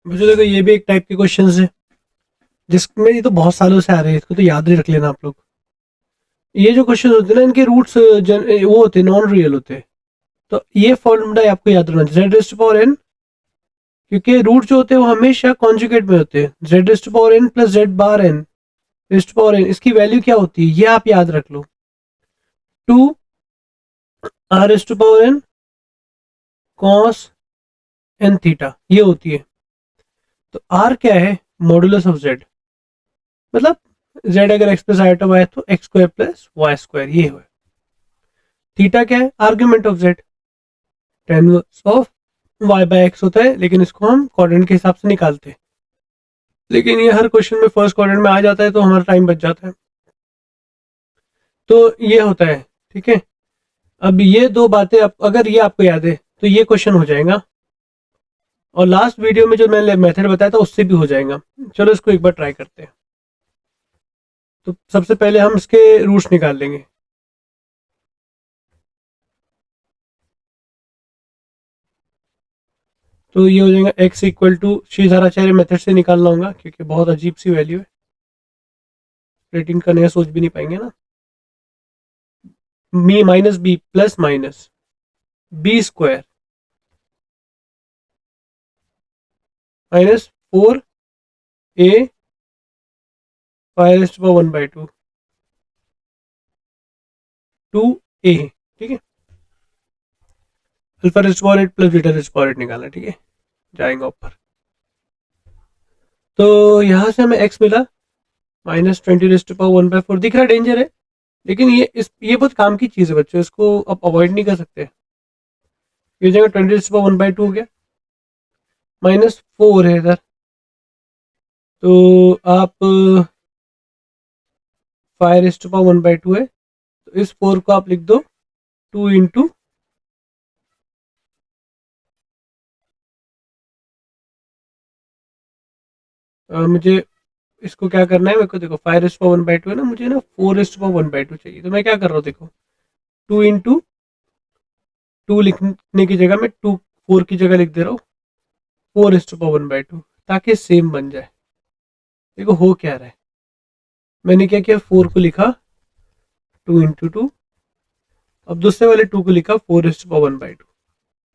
मुझे लगा ये भी एक टाइप के क्वेश्चन है जिसमें ये तो बहुत सालों से आ रहे हैं, इसको तो याद ही रख लेना आप लोग। ये जो क्वेश्चन होते हैं ना, इनके रूट्स वो होते हैं, नॉन रियल होते हैं। तो ये फॉर्मूला आपको याद रखना चाहिए, जेड रेस्ट पावर एन, क्योंकि रूट जो होते हैं वो हमेशा कॉन्जुगेट में होते हैं। Z raised power N plus Z bar N raised power N, इसकी वैल्यू क्या होती है ये आप याद रख लो, 2 R raised power N cos N theta, ये होती है। तो आर क्या है, मॉडुलस ऑफ जेड, मतलब जेड अगर एक्स प्लस आइटा वाई तो X square plus Y square, ये है। थीटा क्या है, argument of Z, tan of Y by X होता है, लेकिन इसको हम क्वाड्रेंट के हिसाब से निकालते हैं। लेकिन ये हर क्वेश्चन में फर्स्ट क्वाड्रेंट में आ जाता है तो हमारा टाइम बच जाता है। तो ये होता है, ठीक है। अब ये दो बातें अगर ये आपको याद है तो ये क्वेश्चन हो जाएगा, और लास्ट वीडियो में जो मैंने मेथड बताया था उससे भी हो जाएगा। चलो इसको एक बार ट्राई करते हैं। तो सबसे पहले हम इसके रूट्स निकाल लेंगे। तो ये हो जाएगा x equal to Sridharacharya method से निकालना होगा, क्योंकि बहुत अजीब सी वैल्यू है, रेटिंग का नया सोच भी नहीं पाएंगे ना। मी minus B plus minus B square minus 4 a पाई रेस्ट पावर 1/2 2a, ठीक है। Alpha raised power 8 plus beta raised power 8 निकालना, ठीक है, जाएगा ऊपर। तो यहां से हमें x मिला -20^4 दिख रहा है, डेंजर है, लेकिन ये बहुत काम की चीज़ है बच्चों, इसको आप अवॉइड नहीं कर सकते। ये जगह 20^1/2 हो गया, -4 है इधर, तो आप 5^1/2 है, तो इस 4 को आप लिख दो 2 इंटू मुझे इसको क्या करना है, मेरे को देखो 5^1/2 है ना, मुझे ना 4^1/2 चाहिए। तो मैं क्या कर रहा हूँ, देखो 2 इंटू 2 लिखने की जगह मैं 4 की जगह लिख दे रहा हूँ 4^1/2, ताकि सेम बन जाए। देखो हो क्या रहा है, मैंने क्या किया, 4 को लिखा 2 इंटू 2, अब दूसरे वाले 2 को लिखा 4^1/2,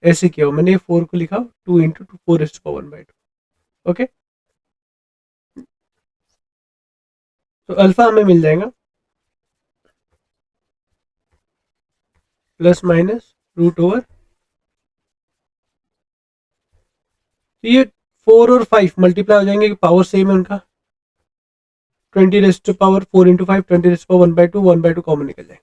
ऐसे किया मैंने, 4 को लिखा 2 इंटू 2 4^1/2। ओके, तो अल्फा हमें मिल जाएगा प्लस माइनस √ओवर, तो ये 4 और 5 मल्टीप्लाई हो जाएंगे, पावर सेम है उनका, 20^4 इंटू 5 20^1/2, 1/2 कॉमन निकल जाएगा।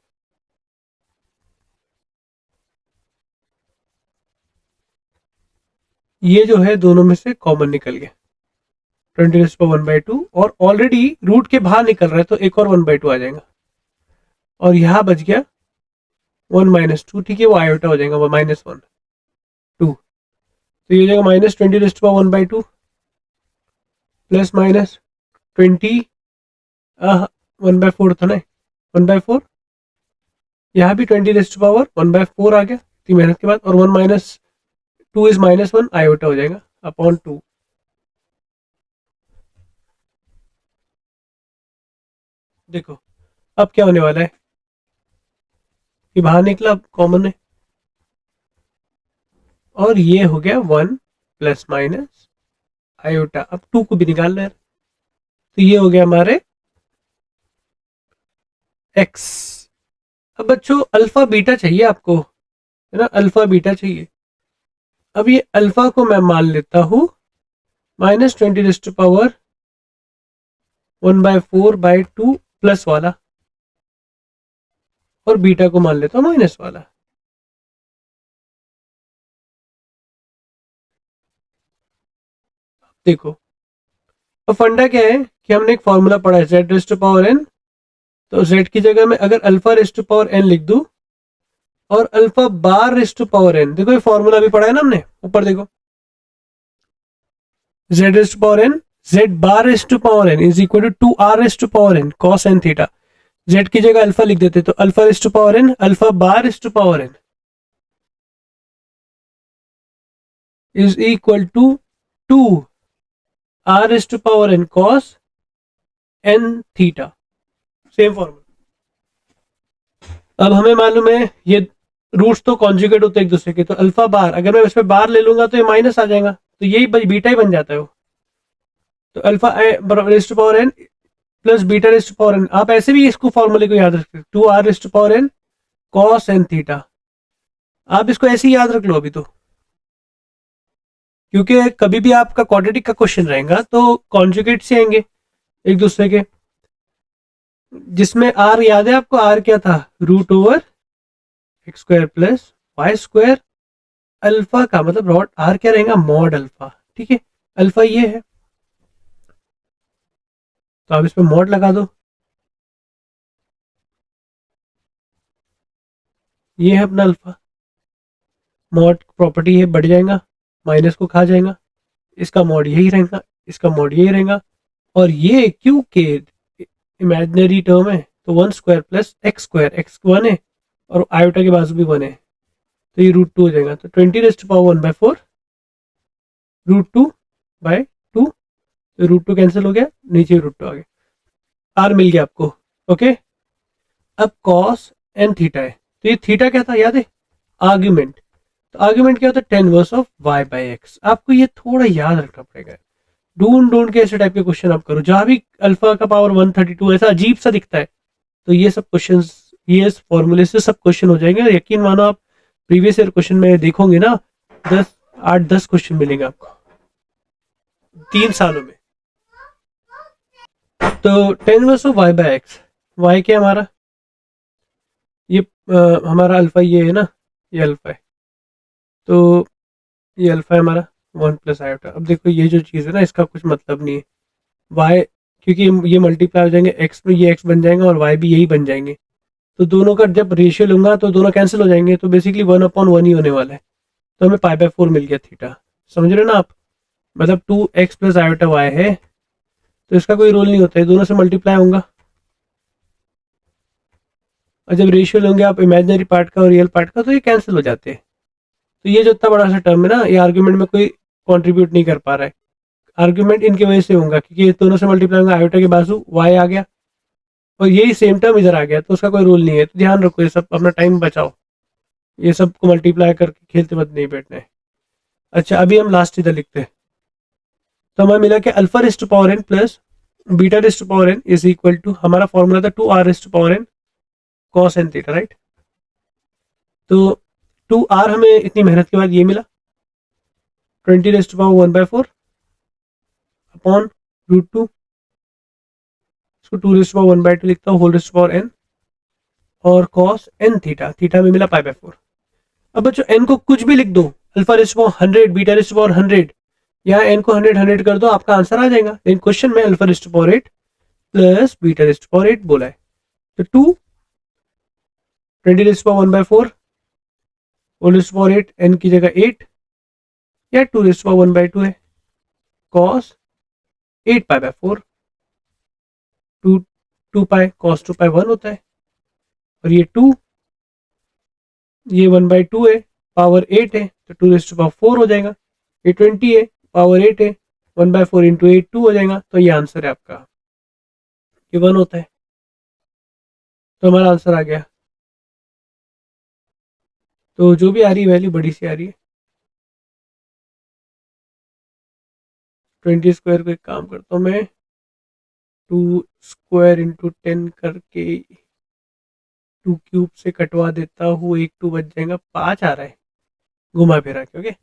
ये जो है दोनों में से कॉमन निकल गया 20^1/2, और ऑलरेडी रूट के बाहर निकल रहा है तो एक और 1/2 आ जाएगा, और यहाँ बच गया 1 - 2, ठीक है, वो आयोटा हो जाएगा -1 2, तो ये हो जाएगा -20^1/2 प्लस माइनस 20 1/4 था ना, 1/4, यहाँ भी 20^1/4 आ गया इतनी मेहनत के बाद, और 1 - 2 इज -1, आयोटा हो जाएगा अपॉन 2। देखो अब क्या होने वाला है, ये बाहर निकला कॉमन है, और ये हो गया 1 प्लस माइनस आयोटा, अब 2 को भी निकाल रहे हैं, तो ये हो गया हमारे x। अब बच्चों अल्फा बीटा चाहिए आपको, है ना, अल्फा बीटा चाहिए। अब ये अल्फा को मैं मान लेता हूं -20^1/4/2 प्लस वाला, और बीटा को मान लेता हूं माइनस वाला। देखो अब फंडा क्या है कि हमने एक फॉर्मूला पढ़ा है z⁻n, तो z की जगह में अगर अल्फा⁻n लिख दूं और अल्फा⁻n, देखो ये फॉर्मूला भी पढ़ा है ना हमने, ऊपर देखो z⁻n z⁻n is equal to 2r⁻n cos n theta, z की जगह अल्फा लिख देते तो अल्फा⁻n अल्फा⁻n is equal to 2 R raise to power N cos N theta, same formula. अब हमें मालूम है ये रूट्स तो कॉन्जुगेट होते हैं एक दूसरे के, तो अल्फा बार अगर मैं इसमें बार ले लूंगा तो ये माइनस आ जाएगा, तो यही बीटा ही बन जाता है वो। तो alpha raise to power N plus beta raise to power N, आप ऐसे भी इसको फॉर्मूले को याद रख, two R raise to power N cos N theta, आप इसको ऐसे ही याद रख लो अभी तो, क्योंकि कभी भी आपका क्वाड्रेटिक का क्वेश्चन रहेगा तो कॉन्जुगेट से आएंगे एक दूसरे के, जिसमें आर याद है आपको, आर क्या था, root over X square plus Y square, alpha का मतलब रॉट आर क्या रहेगा, मॉड अल्फा, ठीक है, अल्फा ये है, तो आप इसमें मॉड लगा दो, ये है अपना अल्फा, मॉड प्रॉपर्टी है, बढ़ जाएगा, माइनस को खा जाएगा, इसका मॉड यही रहेगा, इसका मॉड यही रहेगा, और ये क्यू के इमेजिनरी टर्म है, तो one square plus x square, x one है और आयोटा के बाजू भी वन है, तो ये रूट टू हो जाएगा, तो 20⁻⁴ रूट टू बाय टू, तो रूट टू कैंसिल हो गया, नीचे रूट टू आ गया, आर मिल गया आपको, ओके। अब कॉस एन थीटा है, तो ये थीटा क्या था याद है, आर्ग्यूमेंट, तो आर्ग्यूमेंट क्या होता है, tan inverse of Y by X, आपको ये थोड़ा याद रखना पड़ेगा, ढूंढ ढूंढ के ऐसे टाइप के क्वेश्चन आप करो, जहां भी अल्फा का पावर 132 ऐसा अजीब सा दिखता है, तो ये सब क्वेश्चन, ये फॉर्मूले से सब क्वेश्चन हो जाएंगे, और यकीन मानो आप प्रीवियस ईयर क्वेश्चन में देखोगे ना, 8-10 क्वेश्चन मिलेंगे आपको 3 सालों में। तो tan inverse of Y by X, Y क्या हमारा, ये हमारा अल्फा ये है ना, ये अल्फा है, तो ये अल्फा है हमारा 1 प्लस आयोटा। अब देखो ये जो चीज़ है ना, इसका कुछ मतलब नहीं है, वाई क्योंकि ये मल्टीप्लाई हो जाएंगे, एक्स में ये एक्स बन जाएंगे और वाई भी यही बन जाएंगे, तो दोनों का जब रेशियो लूंगा तो दोनों कैंसिल हो जाएंगे, तो बेसिकली 1/1 ही होने वाला है, तो हमें π/4 मिल गया थीटा, समझ रहे हो ना आप, मतलब 2x प्लस आयोटा वाई है, तो इसका कोई रोल नहीं होता है, दोनों से मल्टीप्लाई होगा, और जब रेशियो लेंगे आप इमेजिनरी पार्ट का और रियल पार्ट का, तो ये कैंसिल हो जाते हैं, तो ये जो इतना बड़ा सा टर्म है ना, ये आर्ग्यूमेंट में कोई कंट्रीब्यूट नहीं कर पा रहा है, आर्ग्यूमेंट इनकी वजह से होगा, क्योंकि ये दोनों से मल्टीप्लाई होगा, आयोटा के बाजू वाई आ गया और यही सेम टर्म इधर आ गया, तो उसका कोई रूल नहीं है, तो ध्यान रखो, ये सब अपना टाइम बचाओ, ये सब को मल्टीप्लाई करके खेलते मत नहीं बैठना है। अच्छा अभी हम लास्ट इधर लिखते हैं, तो हमें मिला कि alpha raise to power N plus beta raise to power N is equal to, हमारा फॉर्मूला था 2r raise to power N cos N theta, right, तो 2r हमें इतनी मेहनत के बाद ये मिला, 20⁻⁴ अपॉन रूट टू, इसको 2⁻⁴ लिखता हूँ, whole raise to power n, और कॉस एन थीटा, थीटा में मिला π/4। अब बच्चों n को कुछ भी लिख दो, alpha raise to power 100, beta raise to power 100, यहाँ n को 100 कर दो, आपका आंसर आ जाएगा, लेकिन क्वेश्चन में alpha raise to power 8 plus beta raise to power 8 बोला है, तो 20⁻⁴ whole raise to power 8, n की जगह 8 या 2⁻⁴ है, कॉस 8 π/4, 2 पाई कॉस 2 पाई 1 होता है, और ये 2, ये 1/2 है, पावर 8 है, तो 2⁻⁴ हो जाएगा, ये 20 है, पावर 8 है, 1/4 इंटू 8 2 हो जाएगा, तो ये आंसर है आपका, ये 1 होता है, तो हमारा आंसर आ गया। तो जो भी आ रही है वैल्यू बड़ी सी आ रही है, 20 स्क्वायर को एक काम करता हूँ मैं, 2 स्क्वायर इंटू 10 करके 2 क्यूब से कटवा देता हूँ, 1 2 बच जाएगा, 5 आ रहा है घुमा फिरा के, ओके।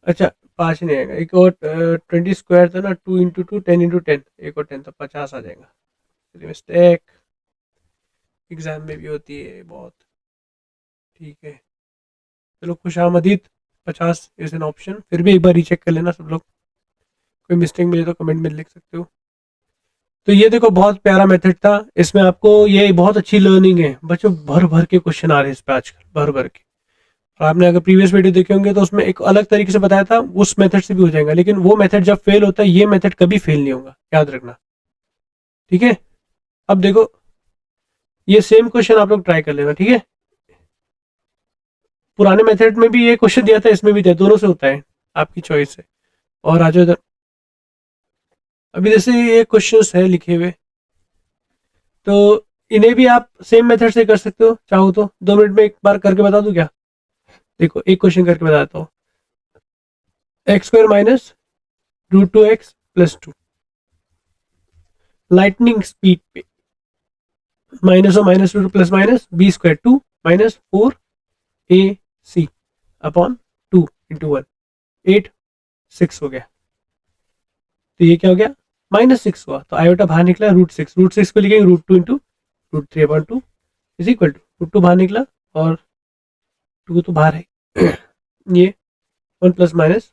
अच्छा 5 नहीं आएगा, एक और 20 स्क्वायर था ना, 2 इंटू 2 10 इंटू 10, एक और 10 तो 50 आ जाएगा, मिस्टेक एग्जाम में भी होती है बहुत, ठीक है चलो खुशामदीद, 50 इज एन ऑप्शन, फिर भी एक बार रीचेक कर लेना सब लोग, कोई मिस्टेक मिले तो कमेंट में लिख सकते हो। तो ये देखो बहुत प्यारा मेथड था, इसमें आपको ये बहुत अच्छी लर्निंग है बच्चों, भर भर के क्वेश्चन आ रहे हैं इस पे आजकल, भर भर के, और आपने अगर प्रीवियस वीडियो देखे होंगे तो उसमें एक अलग तरीके से बताया था, उस मेथड से भी हो जाएगा, लेकिन वो मेथड जब फेल होता है, ये मेथड कभी फेल नहीं होगा, याद रखना, ठीक है। अब देखो ये सेम क्वेश्चन आप लोग ट्राई कर लेना, ठीक है, पुराने मेथड में भी ये क्वेश्चन दिया था, इसमें भी दिया, दोनों से होता है, आपकी चॉइस है। और आ जाओ इधर। अभी जैसे ये क्वेश्चंस है लिखे हुए, तो इन्हें भी आप सेम मेथड से कर सकते हो चाहो तो। 2 मिनट में एक बार करके बता दूं क्या? देखो एक क्वेश्चन करके बताता हूँ। x² minus √2x+2 lightning speed पे माइनस और minus root plus minus b² 2 minus 4ac upon 2 × 1 8 6 हो गया। तो ये क्या हो गया? -6 हुआ, तो आयोटा बाहर निकला √6। √6 को लिखेंगे √2 × √3/2 इज इक्वल टू √2 बाहर निकला और 2 तो बाहर है ये 1 प्लस माइनस।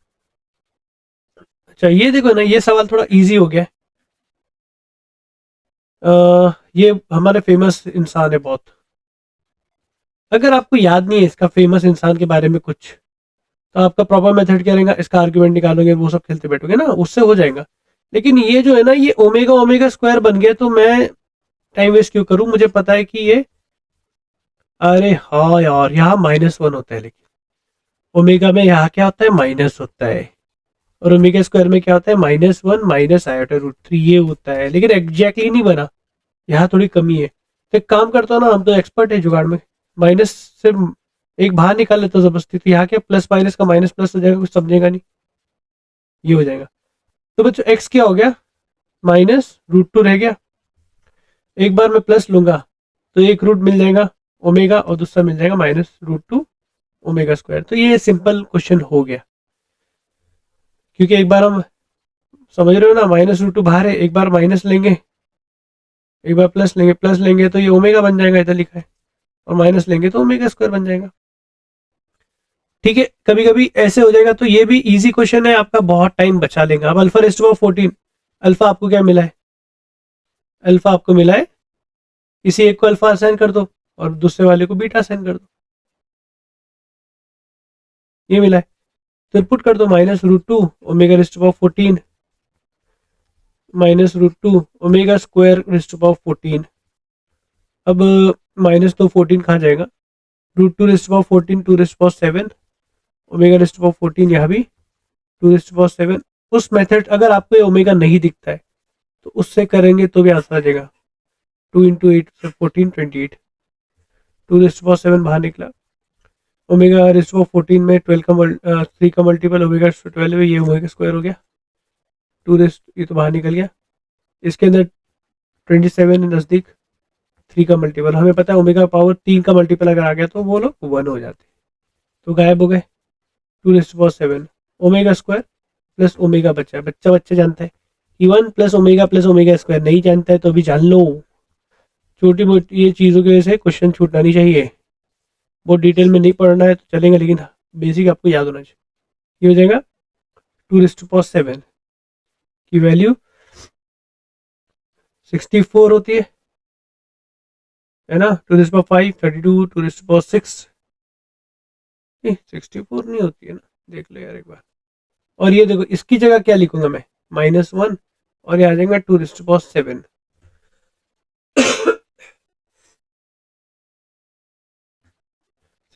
अच्छा ये देखो ना, ये सवाल थोड़ा इजी हो गया। ये हमारे फेमस इंसान है बहुत। अगर आपको याद नहीं है इसका फेमस इंसान के बारे में कुछ, तो आपका प्रॉपर मेथड क्या रहेगा? इसका आर्ग्यूमेंट निकालोगे, वो सब खेलते बैठोगे ना, उससे हो जाएगा। लेकिन ये जो है ना, ये ओमेगा ओमेगा स्क्वायर बन गया, तो मैं टाइम वेस्ट क्यों करूं? मुझे पता है कि ये, अरे हाँ यार, यहाँ -1 होता है, लेकिन ओमेगा में यहाँ क्या होता है? माइनस होता है। और ओमेगा स्क्वायर में क्या होता है? -1 माइनस आयोटा √3 ये होता है। लेकिन एग्जैक्टली नहीं बना, यहाँ थोड़ी कमी है। तो एक काम करता हूँ ना, हम तो एक्सपर्ट है जुगाड़ में, माइनस से एक बाहर निकाल लेते हो जबरदस्ती। तो यहाँ क्या प्लस माइनस का माइनस प्लस हो जाएगा, कुछ समझेगा नहीं, ये हो जाएगा। तो बच्चों एक्स क्या हो गया? -√2 रह गया। एक बार मैं प्लस लूंगा तो एक रूट मिल जाएगा ओमेगा, और दूसरा मिल जाएगा -√2 ओमेगा स्क्वायर। तो ये सिंपल क्वेश्चन हो गया, क्योंकि एक बार हम, समझ रहे हो ना, -√2 बाहर है, एक बार माइनस लेंगे, एक बार प्लस लेंगे तो ये ओमेगा बन जाएगा, इधर लिखा है, और माइनस लेंगे तो ओमेगा स्क्वायर बन जाएगा। ठीक है, कभी कभी ऐसे हो जाएगा। तो ये भी इजी क्वेश्चन है, आपका बहुत टाइम बचा लेगा। अब अल्फा रेस्ट पावर 14, अल्फा आपको क्या मिला है? अल्फा आपको मिला है, किसी एक को अल्फा असाइन कर दो और दूसरे वाले को बीटा असाइन कर दो, ये मिला है। तो पुट कर दो -√2 omega rest power 14 -√2 omega square rest power 14। अब माइनस तो 14 कहाँ जाएगा? √2 rest power 14 2 rest power 7 omega rest power 14, यहाँ भी 2 रेस्ट पावर 7। उस मेथड, अगर आपको ये ओमेगा नहीं दिखता है तो उससे करेंगे तो भी आंसर आ जाएगा। 2 × 8 14 28, 2 रेस्ट पावर 7 बाहर निकला। ओमेगा रेस्ट पावर 14 में 12 का 3 का मल्टीपल ओमेगा 12 है, ये ओमेगा स्क्वायर हो गया। 2 रेस्ट, ये तो बाहर निकल गया। इसके अंदर 27 नज़दीक 3 का मल्टीपल, हमें पता है ओमेगा पावर 3 का मल्टीपल अगर आ गया तो वो लोग 1 हो जाते, तो गायब हो गए। 2 rest power 7 omega square plus omega बचा है। बच्चा जानता है कि 1 प्लस ओमेगा स्क्वायर, नहीं जानता है तो अभी जान लो। छोटी मोटी ये चीज़ों की वजह से क्वेश्चन छूटना नहीं चाहिए। बहुत डिटेल में नहीं पढ़ना है तो चलेगा, लेकिन बेसिक आपको याद होना चाहिए। ये हो जाएगा 2⁻7 की वैल्यू 64 होती है ना। 2⁵ 32, 2⁶ 64 नहीं होती है ना, देख लो यार एक बार। और ये देखो, इसकी जगह क्या लिखूंगा मैं? -1, और ये आ जाएगा 2⁻7।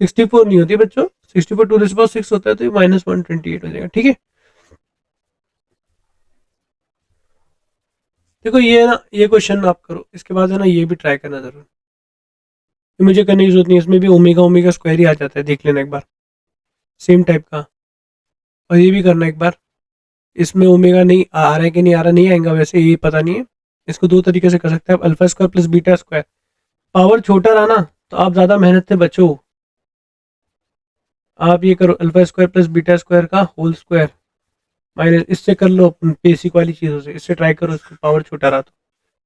64 नहीं होती बच्चों, 64 2⁶ होता है, तो ये -128 हो जाएगा। ठीक है, देखो ये ना, ये क्वेश्चन आप करो, इसके बाद है ना ये भी ट्राई करना जरूर। मुझे करने की जरूरत नहीं है, इसमें भी ओमेगा ओमेगा स्क्वायर ही आ जाता है, देख लेना एक बार, सेम टाइप का। और ये भी करना एक बार, इसमें ओमेगा नहीं आ रहा है कि नहीं आ रहा, नहीं आएगा वैसे, ये पता नहीं है। इसको 2 तरीके से कर सकते हैं आप, alpha square plus beta square. Power छोटा रहा ना तो आप ज़्यादा मेहनत से बचो। आप ये करो, alpha square plus beta square का होल स्क्वायर माइनस, इससे कर लो बेसिक वाली चीज़ों से, इससे ट्राई करो, इसको पावर छोटा रहा तो।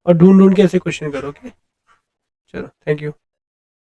और ढूंढ ढूंढ के ऐसे क्वेश्चन करो। ओके, चलो, थैंक यू।